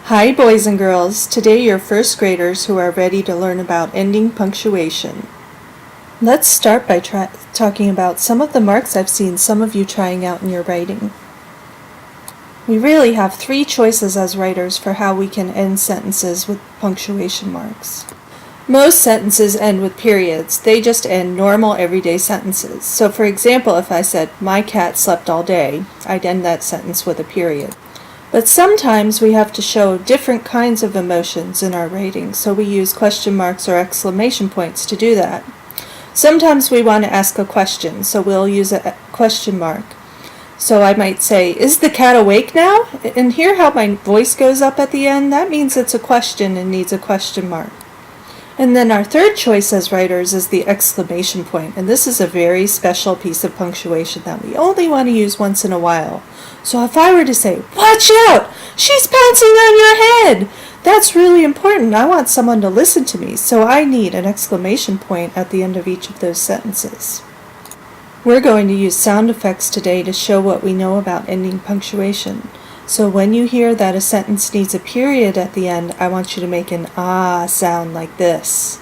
Hi boys and girls, today you're first graders who are ready to learn about ending punctuation. Let's start by talking about some of the marks I've seen some of you trying out in your writing. We really have three choices as writers for how we can end sentences with punctuation marks. Most sentences end with periods. They just end normal everyday sentences. So for example, if I said, "My cat slept all day," I'd end that sentence with a period. But sometimes we have to show different kinds of emotions in our writing, so we use question marks or exclamation points to do that. Sometimes we want to ask a question, so we'll use a question mark. So I might say, "Is the cat awake now?" And hear how my voice goes up at the end? That means it's a question and needs a question mark. And then our third choice as writers is the exclamation point, and this is a very special piece of punctuation that we only want to use once in a while. So if I were to say, "Watch out! She's pouncing on your head!" That's really important. I want someone to listen to me, so I need an exclamation point at the end of each of those sentences. We're going to use sound effects today to show what we know about ending punctuation. So when you hear that a sentence needs a period at the end, I want you to make an ah sound like this.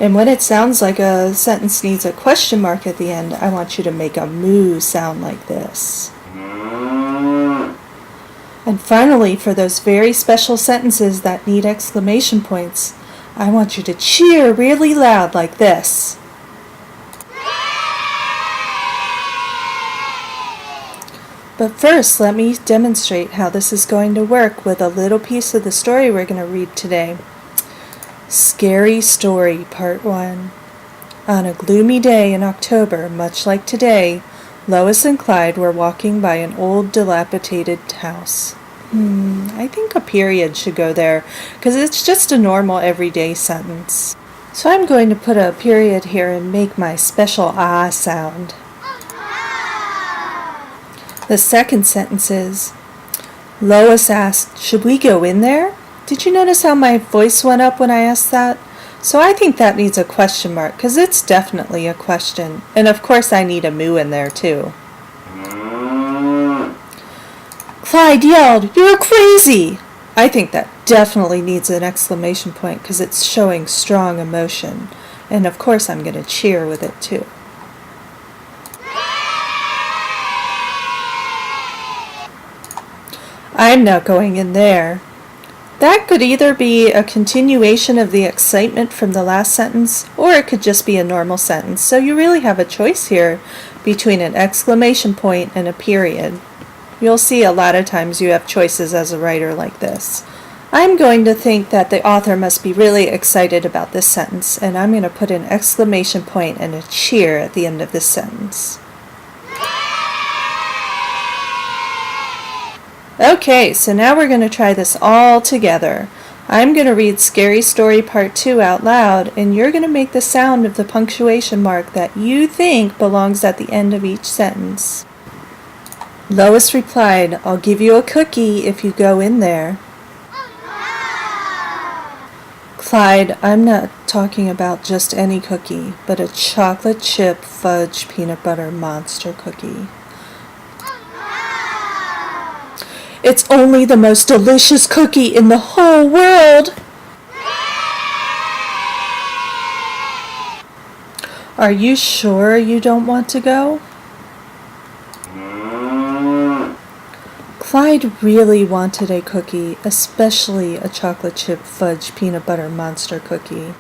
And when it sounds like a sentence needs a question mark at the end, I want you to make a moo sound like this. And finally, for those very special sentences that need exclamation points, I want you to cheer really loud like this. But first, let me demonstrate how this is going to work with a little piece of the story we're going to read today. Scary Story, Part 1. On a gloomy day in October, much like today, Lois and Clyde were walking by an old, dilapidated house. I think a period should go there, because it's just a normal, everyday sentence. So I'm going to put a period here and make my special ah sound. The second sentence is, Lois asked, "Should we go in there?" Did you notice how my voice went up when I asked that? So I think that needs a question mark, because it's definitely a question. And of course I need a moo in there too. Clyde yelled, "You're crazy!" I think that definitely needs an exclamation point, because it's showing strong emotion. And of course I'm going to cheer with it too. I'm not going in there. That could either be a continuation of the excitement from the last sentence, or it could just be a normal sentence. So you really have a choice here between an exclamation point and a period. You'll see a lot of times you have choices as a writer like this. I'm going to think that the author must be really excited about this sentence, and I'm going to put an exclamation point and a cheer at the end of this sentence. Okay, so now we're going to try this all together. I'm going to read Scary Story Part 2 out loud, and you're going to make the sound of the punctuation mark that you think belongs at the end of each sentence. Lois replied, "I'll give you a cookie if you go in there." Clyde, I'm not talking about just any cookie, but a chocolate chip fudge peanut butter monster cookie. It's only the most delicious cookie in the whole world. Are you sure you don't want to go? Clyde really wanted a cookie, especially a chocolate chip fudge peanut butter monster cookie.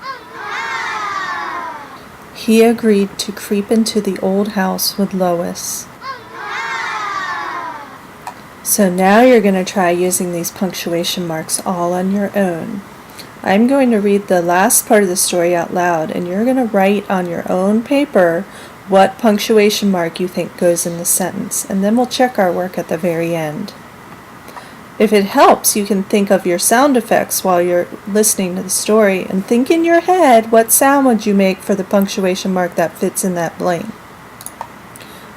He agreed to creep into the old house with Lois. So now you're going to try using these punctuation marks all on your own. I'm going to read the last part of the story out loud, and you're going to write on your own paper what punctuation mark you think goes in the sentence, and then we'll check our work at the very end. If it helps, you can think of your sound effects while you're listening to the story, and think in your head what sound would you make for the punctuation mark that fits in that blank.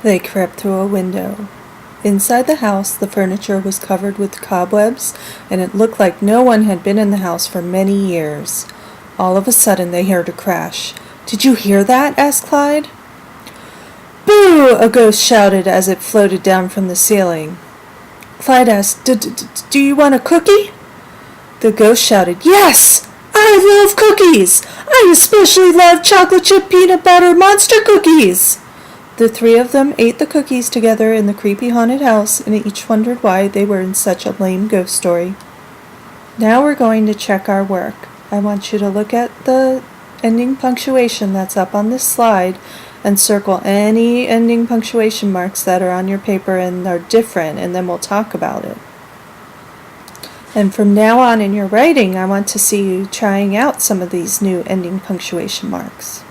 They crept through a window. Inside the house, the furniture was covered with cobwebs, and it looked like no one had been in the house for many years. All of a sudden, they heard a crash. "Did you hear that?" asked Clyde. "Boo!" a ghost shouted as it floated down from the ceiling. Clyde asked, Do you want a cookie? The ghost shouted, Yes! I love cookies! I especially love chocolate chip peanut butter monster cookies! The three of them ate the cookies together in the creepy haunted house, and each wondered why they were in such a lame ghost story. Now we're going to check our work. I want you to look at the ending punctuation that's up on this slide and circle any ending punctuation marks that are on your paper and are different, and then we'll talk about it. And from now on in your writing, I want to see you trying out some of these new ending punctuation marks.